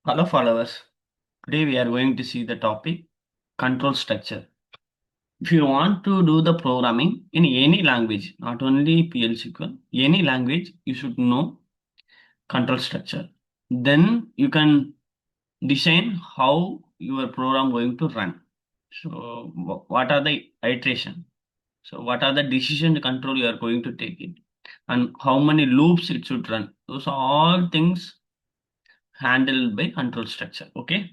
Hello followers, today we are going to see the topic control structure. If you want to do the programming in any language, not only PLSQL, any language, you should know control structure. Then you can design how your program going to run. So what are the iteration? So what are the decision control you are going to take it? And how many loops it should run? Those are all things handled by control structure. Okay,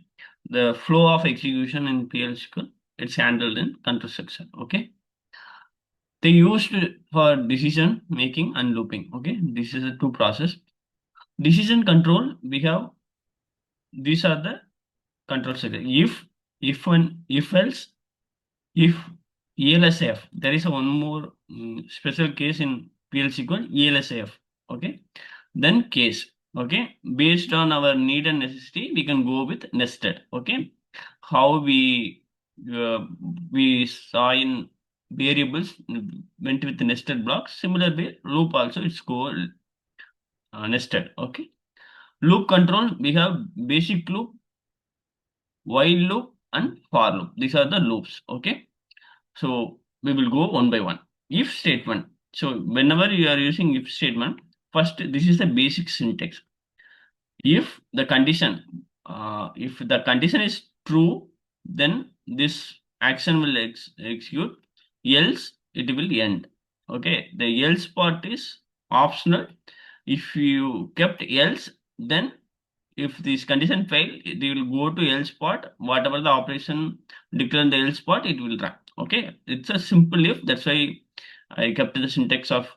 the flow of execution in PLSQL, it's handled in control structure. Okay, they used for decision making and looping. Okay, this is a two process. Decision control, we have these are the control structure. If and if else, if ELSF, there is a one more special case in PLSQL, ELSF. Okay, then case. Okay, based on our need and necessity, we can go with nested. Okay, how uh, we saw in variables went with nested blocks. Similar way, loop also it's called nested. Okay, loop control, we have basic loop, while loop, and for loop. These are the loops. Okay, so we will go one by one. If statement. So whenever you are using if statement, first this is the basic syntax. If the condition is true, then this action will execute. Else it will end. Okay, the else part is optional. If you kept else, then if this condition fail, it will go to else part. Whatever the operation declared in the else part, it will run. Okay, it's a simple if. That's why I kept the syntax of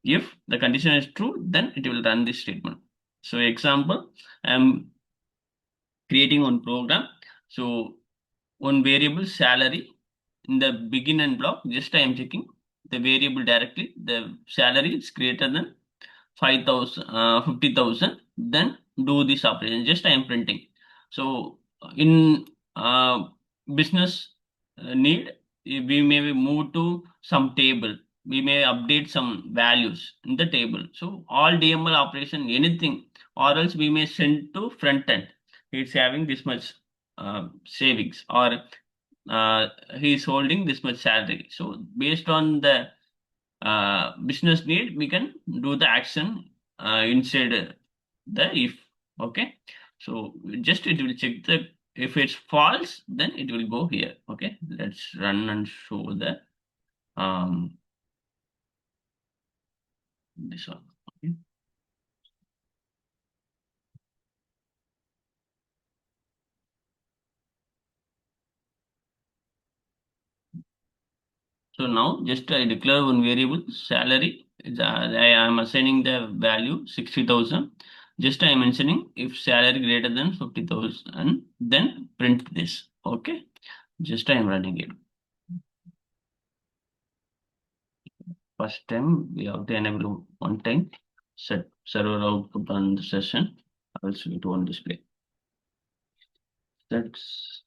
if the condition is true, then it will run this statement. So example, I'm creating one program. So one variable salary in the begin and block, just I am checking the variable directly. The salary is greater than 5,000, 50,000. Then do this operation. Just I am printing. So in business need, we may move to some table. We may update some values in the table. So all DML operation, anything, or else we may send to front end. It's having this much savings, or he's holding this much salary. So based on the business need, we can do the action inside the if. Okay, so just it will check the, if it's false, then it will go here. Okay, let's run and show the this one. Okay. So now just I declare one variable salary. I am assigning the value 60,000. Just I am mentioning if salary greater than 50,000, and then print this. Okay, just I am running it. First time we have to enable one time set server output on the session. Also it won't display. That's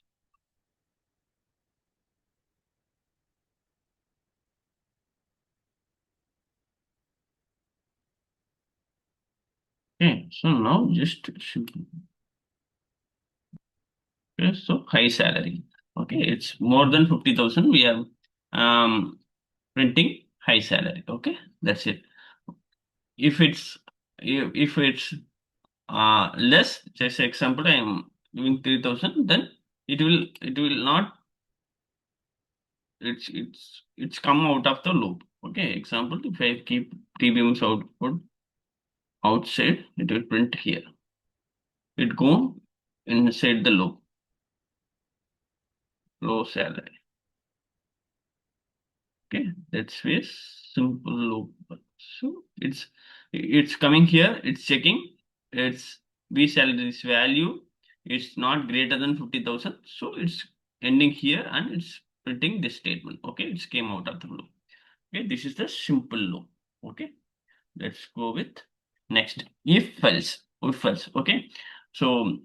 okay. So now just okay, so high salary. Okay, it's more than 50,000. We are printing high salary. Okay, that's it. If it's less, just example, I am giving 3,000, then it will not, it's come out of the loop. Okay, example, if I keep tbm's output outside, it will print here. It go inside the loop, low salary. Okay, that's a simple loop. So it's coming here, it's checking, it's we sell this value, it's not greater than 50,000, so it's ending here and it's printing this statement. Okay, it's came out of the loop. Okay, this is the simple loop. Okay, let's go with next. If else. Okay, so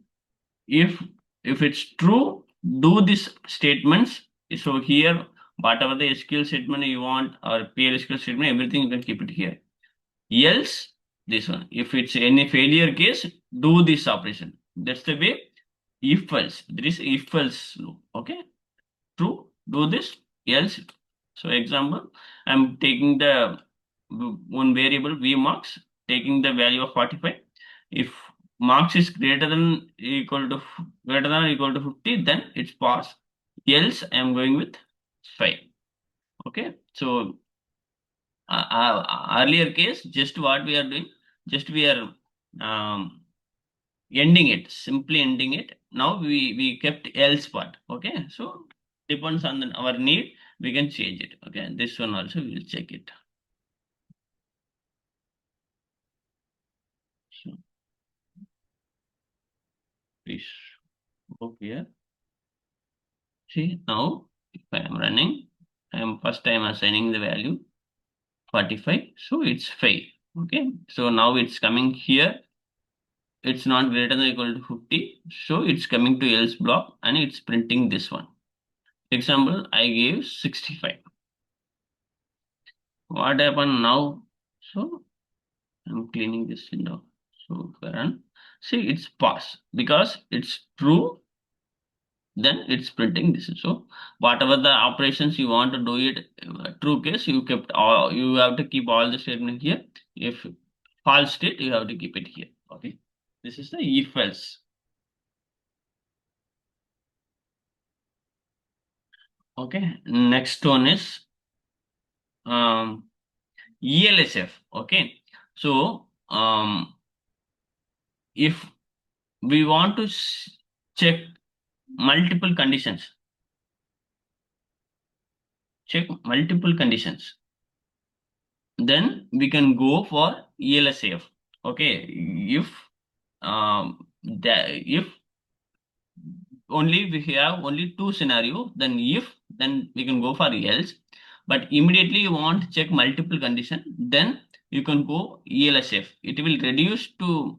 if if it's true, do this statements. So here, whatever the SQL statement you want, or PLSQL statement, everything you can keep it here. Else, this one. If it's any failure case, do this operation. That's the way if else, there is if else loop. Okay, true, do this, else. So example, I'm taking the one variable v marks, taking the value of 45. If marks is greater than equal to greater than or equal to 50, then it's pass. Else I'm going with 5. Okay, so earlier case, just what we are doing, just we are um, ending it, simply ending it. Now we kept else part. Okay, so depends on our need, we can change it. Okay, this one also we will check it. So please go here. See now, if I am running, I am first time assigning the value 45, so it's 5. Okay, so now it's coming here. It's not greater than or equal to 50, so it's coming to else block and it's printing this one. Example, I gave 65. What happened now? So I'm cleaning this window. So run. See, it's pass because it's true. Then it's printing this. So whatever the operations you want to do it, true case you kept all. You have to keep all the statement here. If false state, you have to keep it here. Okay. This is the if else. Okay. Next one is ELSF. Okay. So if we want to check multiple conditions, then we can go for ELSAF. Okay, if if only we have only two scenario, then if, then we can go for else. But immediately you want to check multiple condition, then you can go ELSF. It will reduce to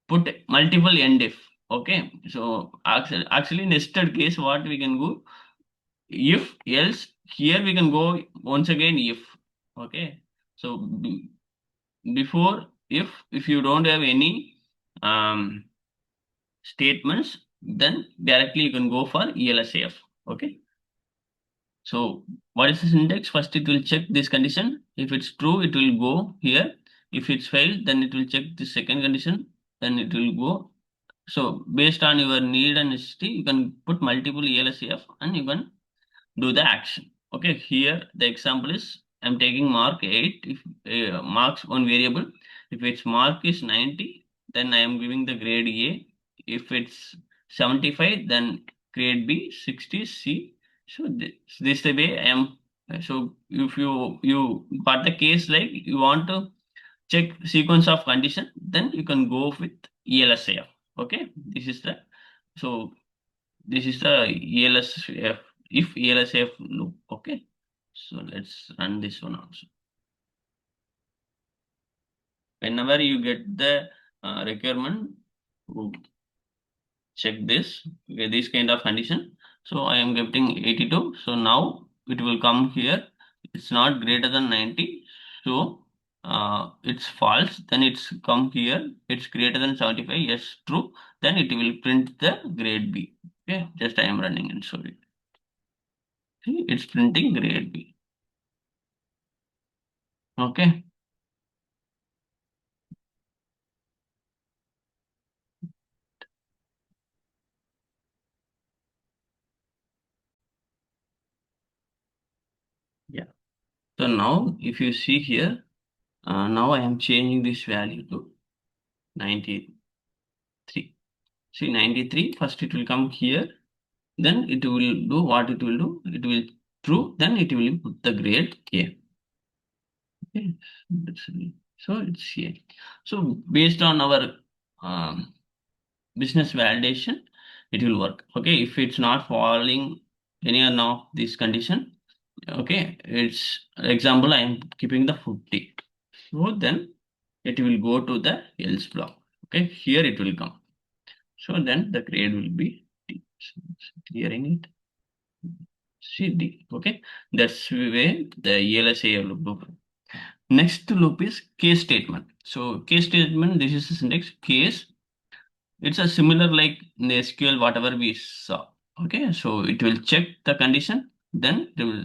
put multiple end if. Okay, so actually nested case, what we can go, if else, here we can go once again if. Okay, so before if you don't have any um, statements, then directly you can go for ELSAF. Okay, so what is the syntax? First it will check this condition. If it's true, it will go here. If it's failed, then it will check the second condition, then it will go. So based on your need and necessity, you can put multiple ELSAF and you can do the action. Okay, here the example is I'm taking mark 8. If marks one variable, if its mark is 90, then I am giving the grade A. If it's 75, then grade B, 60 C. So this the way I am. So if you got the case like you want to check sequence of condition, then you can go with ELSAF. Okay, this is the, so this is the ELSF, if ELSF loop. Okay, so let's run this one also. Whenever you get the requirement, to check this, okay, this kind of condition. So I am getting 82. So now it will come here. It's not greater than 90. So it's false. Then it's come here. It's greater than 75. Yes, true. Then it will print the grade B. Okay, just I am running and show it. See, it's printing grade B. Okay. Yeah. So now if you see here, now I am changing this value to 93. See 93, first it will come here, then it will do what it will do. It will true, then it will put the grade A. Okay. So it's here. So based on our um, business validation, it will work. Okay, if it's not following any one of this condition, okay, it's example I am keeping the 50. So then it will go to the else block. Okay, here it will come. So then the grade will be D. So clearing it. See D. Okay, that's way the ELSA loop. Next loop is case statement. So case statement, this is the syntax case. It's a similar like in the SQL, whatever we saw. Okay, so it will check the condition, then it will,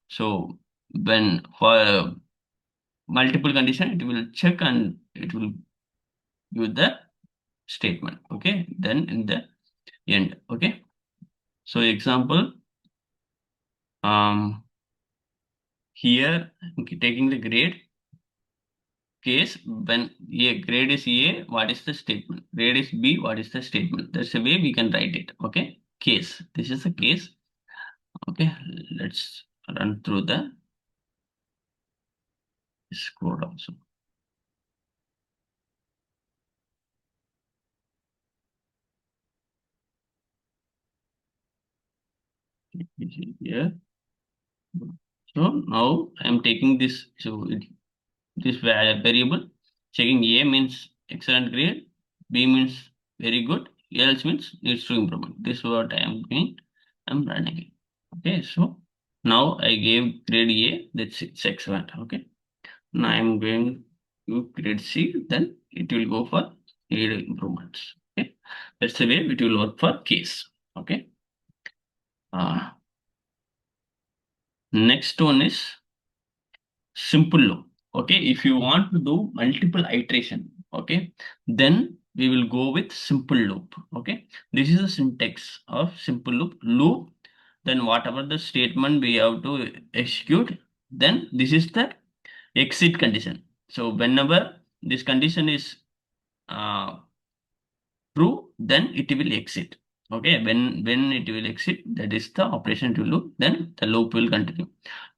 so when for multiple condition, it will check and it will give the statement. Okay, then in the end. Okay, so example, um, here okay, taking the grade case, when A grade is A, what is the statement? Grade is B, what is the statement? That's the way we can write it. Okay, case. This is the case. Okay, let's run through the this code also. Here. So now I am taking this. So this variable, checking A means excellent grade, B means very good, else means needs to improvement. This is what I am doing. I'm running it. Okay, so now I gave grade A, that's it's excellent. Okay, now I'm going to grade C, then it will go for need improvements. Okay, that's the way it will work for case. Okay, uh, next one is simple loop. Okay, if you want to do multiple iteration, okay, then we will go with simple loop. Okay, this is the syntax of simple loop, then whatever the statement we have to execute, then this is the exit condition. So whenever this condition is uh, true, then it will exit. Okay, when it will exit, that is the operation to loop, then the loop will continue.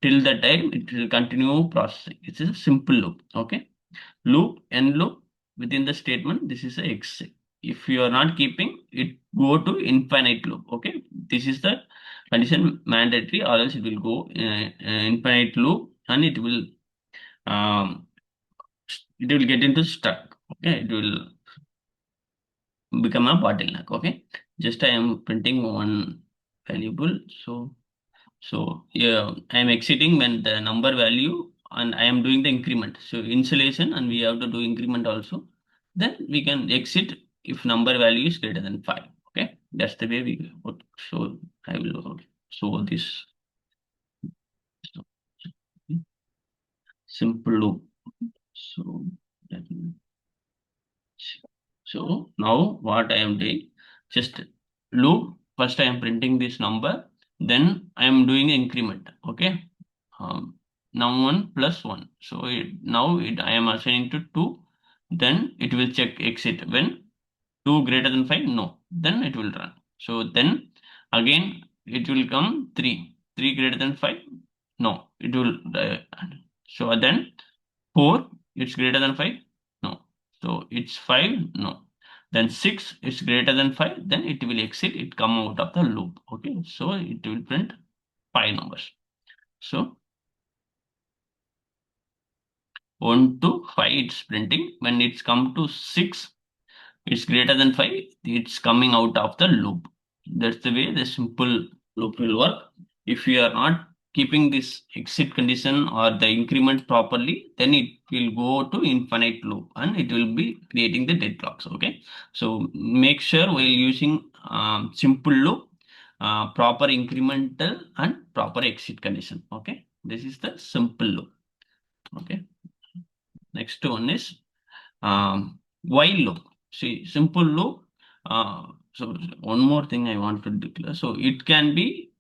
Till the time it will continue processing. It's a simple loop. Okay. Loop, end loop within the statement, this is a exit. If you are not keeping it, go to infinite loop. Okay. This is the condition mandatory, or else it will go infinite loop and um, it will get into stuck. Okay. It will become a bottleneck. Okay, just I am printing one variable. So yeah, I am exiting when the number value, and I am doing the increment. So installation, and we have to do increment also. Then we can exit if number value is greater than 5. Okay, that's the way we work. So I will show this. So, simple loop. So let me So now what I am doing, just loop. First I am printing this number, then I am doing increment. Okay. Num1 plus 1. So I am assigning to 2. Then it will check exit when 2 greater than 5. No. Then it will run. So then again it will come 3. 3 greater than 5. No. It will. So then 4, it's greater than 5? No. So it's 5? No. Then 6 is greater than 5, then it will exit, it come out of the loop. Okay. So it will print 5 numbers. So 1 to 5 it's printing. When it's come to 6, it's greater than 5, it's coming out of the loop. That's the way the simple loop will work. If you are not keeping this exit condition or the increment properly, then it will go to infinite loop and it will be creating the deadlocks. Okay, so make sure while using simple loop, proper incremental and proper exit condition. Okay, this is the simple loop. Okay, next one is while loop. See, simple loop. So one more thing I want to declare. So it can be,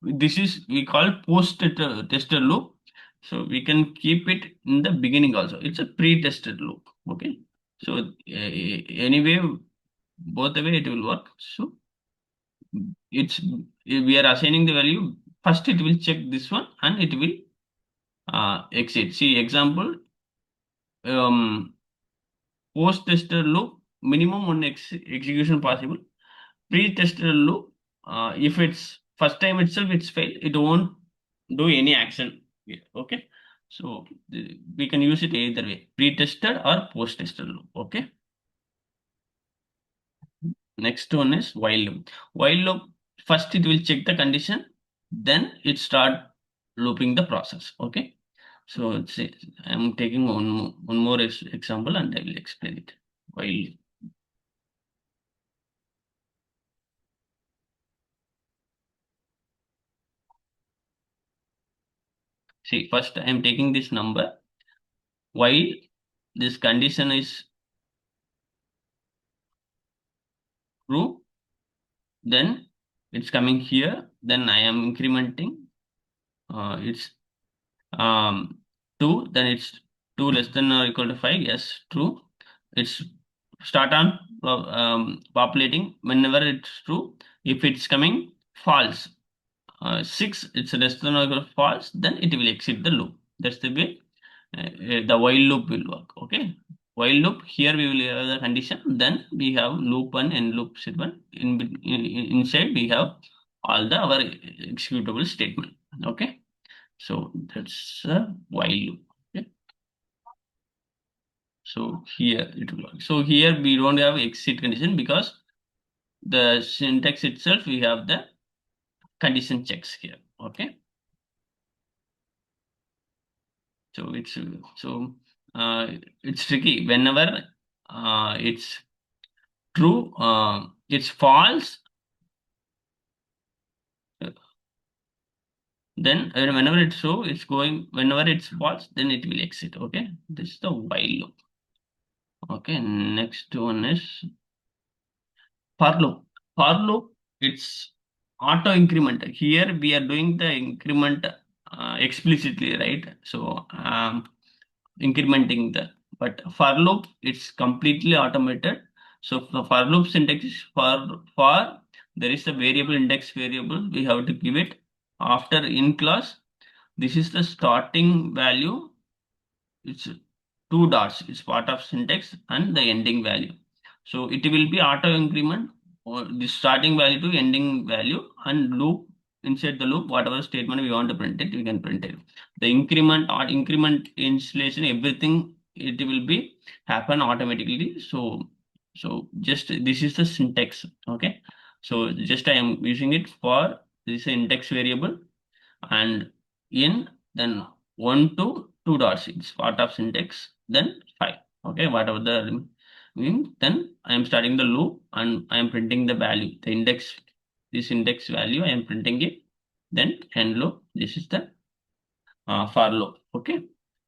this is we call tester loop. So we can keep it in the beginning also. It's a pre-tested loop. Okay. So anyway, both the way it will work. So it's we are assigning the value. First it will check this one and it will exit. See example. Um, Post tester loop, minimum one execution possible. Pre-tester loop, if it's first time itself it's failed, it won't do any action. Yeah, okay, so we can use it either way, pre-tested or post-tester loop. Okay, next one is while loop. While loop, first it will check the condition, then it start looping the process. Okay, so I'm taking one more example and I will explain it. While See, first I am taking this number. While this condition is true, then it's coming here. Then I am incrementing. It's um 2. Then it's 2 less than or equal to 5. Yes, true. It's start on populating whenever it's true. If it's coming false, 6, it's less than or equal to false, then it will exit the loop. That's the way the while loop will work. Okay. While loop, here we will have the condition, then we have loop 1 and loop set 1. Inside we have all the our executable statement. Okay. So that's a while loop. Okay. So here it will work. So here we don't have exit condition because the syntax itself we have the condition checks here. Okay. So uh, it's tricky. Whenever it's true, it's false. Then whenever it's true, it's going. Whenever it's false, then it will exit. Okay, this is the while loop. Okay, next one is for loop. For loop, it's auto increment. Here we are doing the increment explicitly, right? So incrementing the, but for loop it's completely automated. So the for loop syntax is for there is a variable, index variable, we have to give it after in class. This is the starting value. It's two dots. It's part of syntax and the ending value. So it will be auto increment or the starting value to ending value, and loop inside the loop, whatever statement we want to print it, we can print it. The increment or increment installation, everything it will be happen automatically. So just this is the syntax. Okay. So just I am using it for this index variable and in, then 1 to 2 dots, it's part of syntax, then 5. Okay, whatever the mean, then I am starting the loop and I am printing the value, the index, this index value I am printing it, then end loop. This is the for loop. Okay.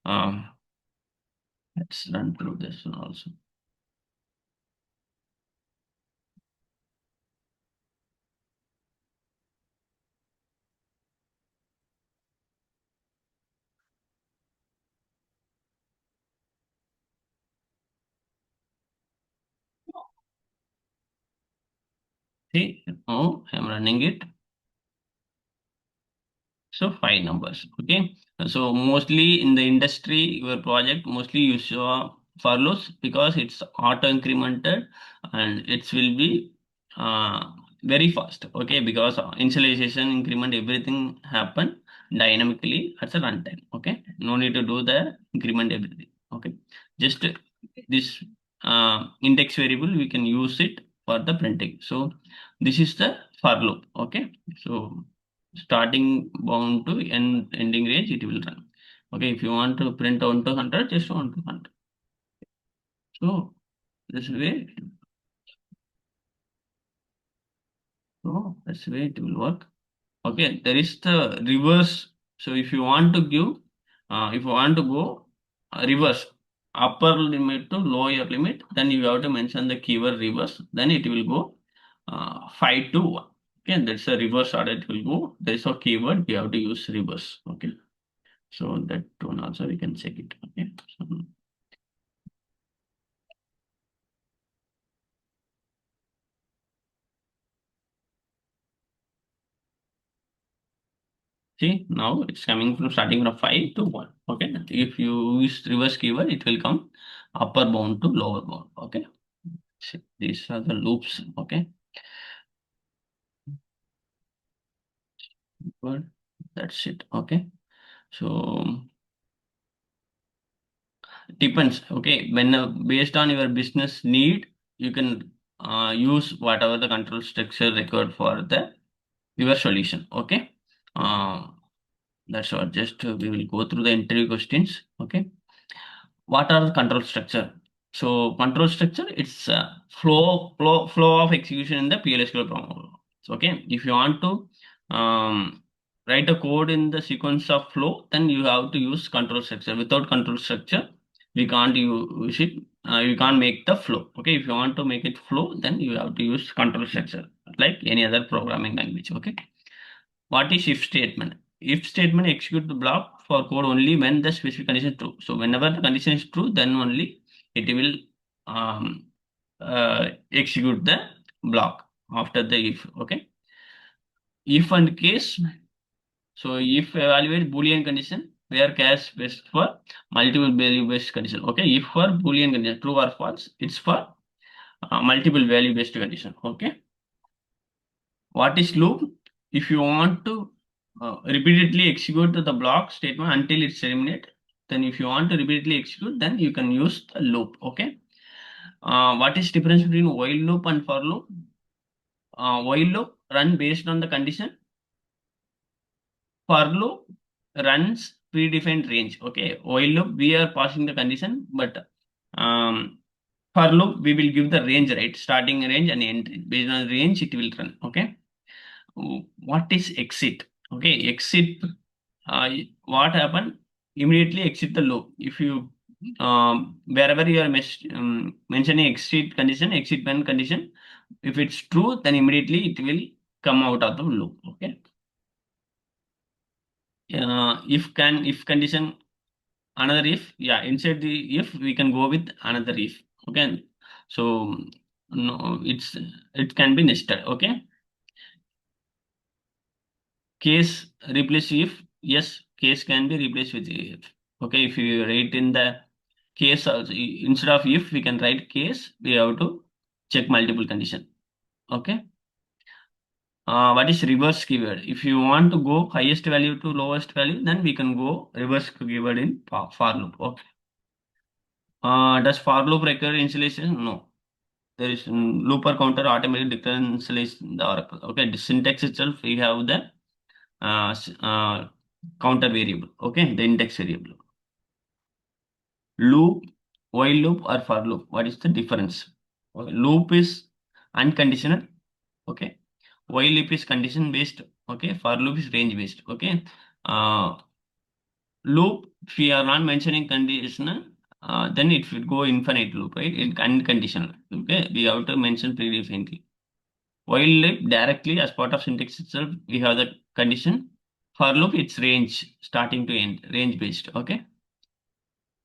um let's run through this one also. See, now I am running it. So 5 numbers. Okay. So mostly in the industry, your project mostly you saw for loops because it's auto incremented and it will be very fast. Okay, because initialization, increment, everything happen dynamically at the runtime. Okay, no need to do the increment everything. Okay, just this index variable we can use it for the printing. So this is the for loop. Okay, so starting bound to ending range it will run. Okay, if you want to print 1 to 100, just 1 to 100. So this way, so that's the way it will work. Okay, there is the reverse. So if you want to give, if you want to go reverse, upper limit to lower limit, then you have to mention the keyword reverse. Then it will go 5 to 1. Okay, that's a reverse order. It will go. There is a keyword. You have to use reverse. Okay. So that one also we can check it. Okay. So, see, now it's coming from starting from 5 to 1. Okay. If you use reverse keyword, it will come upper bound to lower bound. Okay. See, these are the loops. Okay. Good. That's it. Okay. So depends. Okay. When based on your business need, you can use whatever the control structure required for the your solution. Okay. Uh, that's what. Just we will go through the interview questions. Okay. What are the control structure? So control structure, it's flow of execution in the PLSQL program. So, okay, if you want to write a code in the sequence of flow, then you have to use control structure. Without control structure, we can't use it. You can't make the flow. Okay, if you want to make it flow, then you have to use control structure like any other programming language. Okay. What is if statement? If statement execute the block for code only when the specific condition is true. So whenever the condition is true, then only it will um, execute the block after the if. Okay. If and case. So if evaluate Boolean condition, where case based for multiple value based condition. Okay. If for Boolean condition true or false, it's for multiple value based condition. Okay. What is loop? If you want to repeatedly execute the block statement until it's terminate, then if you want to repeatedly execute, then you can use the loop. Okay. What is difference between while loop and for loop? While loop run based on the condition. For loop runs predefined range. Okay. While loop we are passing the condition, but for loop we will give the range, right? Starting range and end range. Based on range it will run. Okay. What is exit? Okay, exit. uh, what happened? Immediately exit the loop. If you wherever you are mentioning exit condition, exit when condition, if it's true, then immediately it will come out of the loop. Okay. If condition, another if, yeah, inside the if we can go with another if. Okay. So no, it can be nested. Okay. Case replace if, yes, case can be replaced with if. Okay, if you write in the case also, instead of if we can write case, we have to check multiple condition. Okay. What is reverse keyword? If you want to go highest value to lowest value, then we can go reverse keyword in for loop. Okay. Does for loop require initialization? No. There is looper counter automatically declare initialization the oracle. Okay, the syntax itself we have the counter variable. Okay, the index variable. Loop, while loop or for loop. What is the difference? Okay, loop is unconditional. Okay, while loop is condition based. Okay, for loop is range based. Okay, uh, loop if we are not mentioning conditional, then it will go infinite loop, right? It unconditional. Okay, we have to mention predefined. While loop directly as part of syntax itself, we have the condition. For loop, it's range starting to end, range based. Okay,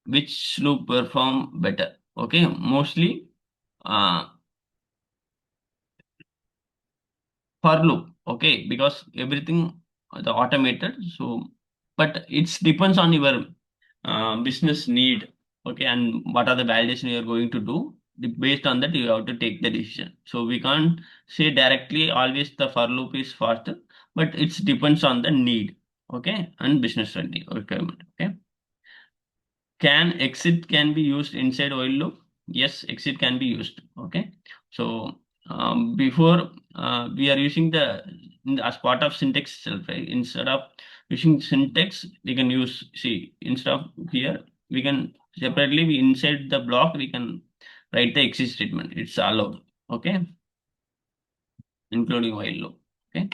which loop perform better? Okay, mostly uh, for loop. Okay, because everything the automated. So, but it depends on your business need. Okay, and what are the validation you are going to do? Based on that, you have to take the decision. So we can't say directly always the for loop is faster, but it depends on the need. Okay, and business requirement. Okay. Can exit can be used inside while loop? Yes, exit can be used. Okay. So before we are using as part of syntax itself, right? Instead of using syntax, we can use, see, instead of here, we can separately we inside the block we can write the exit statement. It's allowed. Okay, including while loop. Okay.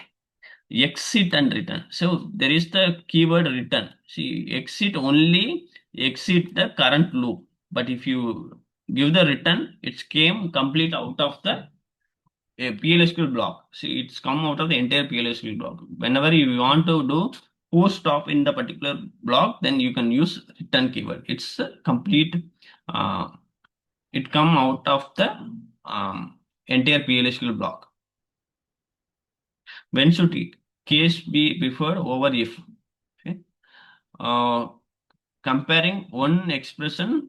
Exit and return. So there is the keyword return. See, exit only exit the current loop. But if you give the return, it came complete out of the PLSQL block. See, it's come out of the entire PLSQL block. Whenever you want to do post stop in the particular block, then you can use return keyword. It's a complete. Uh, it come out of the entire PLSQL block. When should it case be preferred over if? Okay. Uh, Comparing one expression,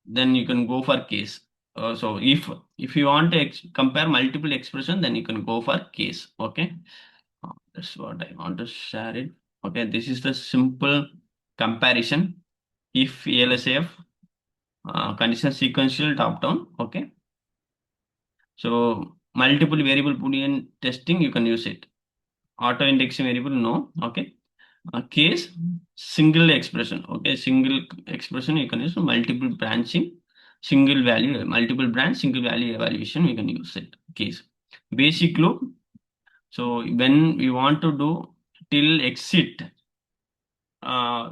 then you can go for case. So if you want to compare multiple expression, then you can go for case. Okay. That's what I want to share it. Okay, this is the simple comparison. If ELSF condition sequential top down. Okay. So multiple variable Boolean testing, you can use it. Auto indexing variable, no. Okay. Case, single expression. Okay, single expression you can use. Multiple branching, single value, multiple branch, single value evaluation, we can use it. Case, basic loop. So when we want to do till exit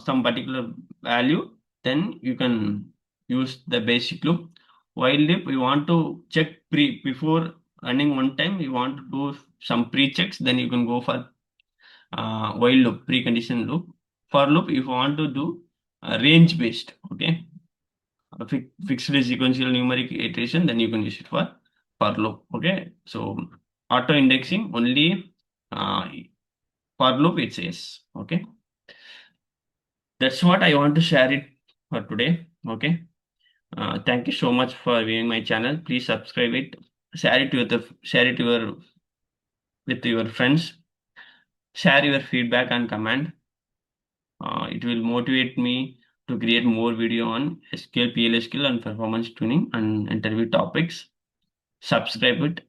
some particular value, then you can use the basic loop. While loop, you want to check before running one time, you want to do some pre-checks, then you can go for while loop, precondition loop. For loop, if you want to do range based, okay, fixed sequential numeric iteration, then you can use it for loop, okay. So auto indexing only for loop it says, okay. That's what I want to share it for today, okay. Thank you so much for viewing my channel. Please subscribe it, share it with your friends, share your feedback and comment. It will motivate me to create more video on SQL, PLSQL and performance tuning and interview topics. Subscribe it.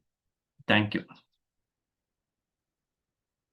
Thank you.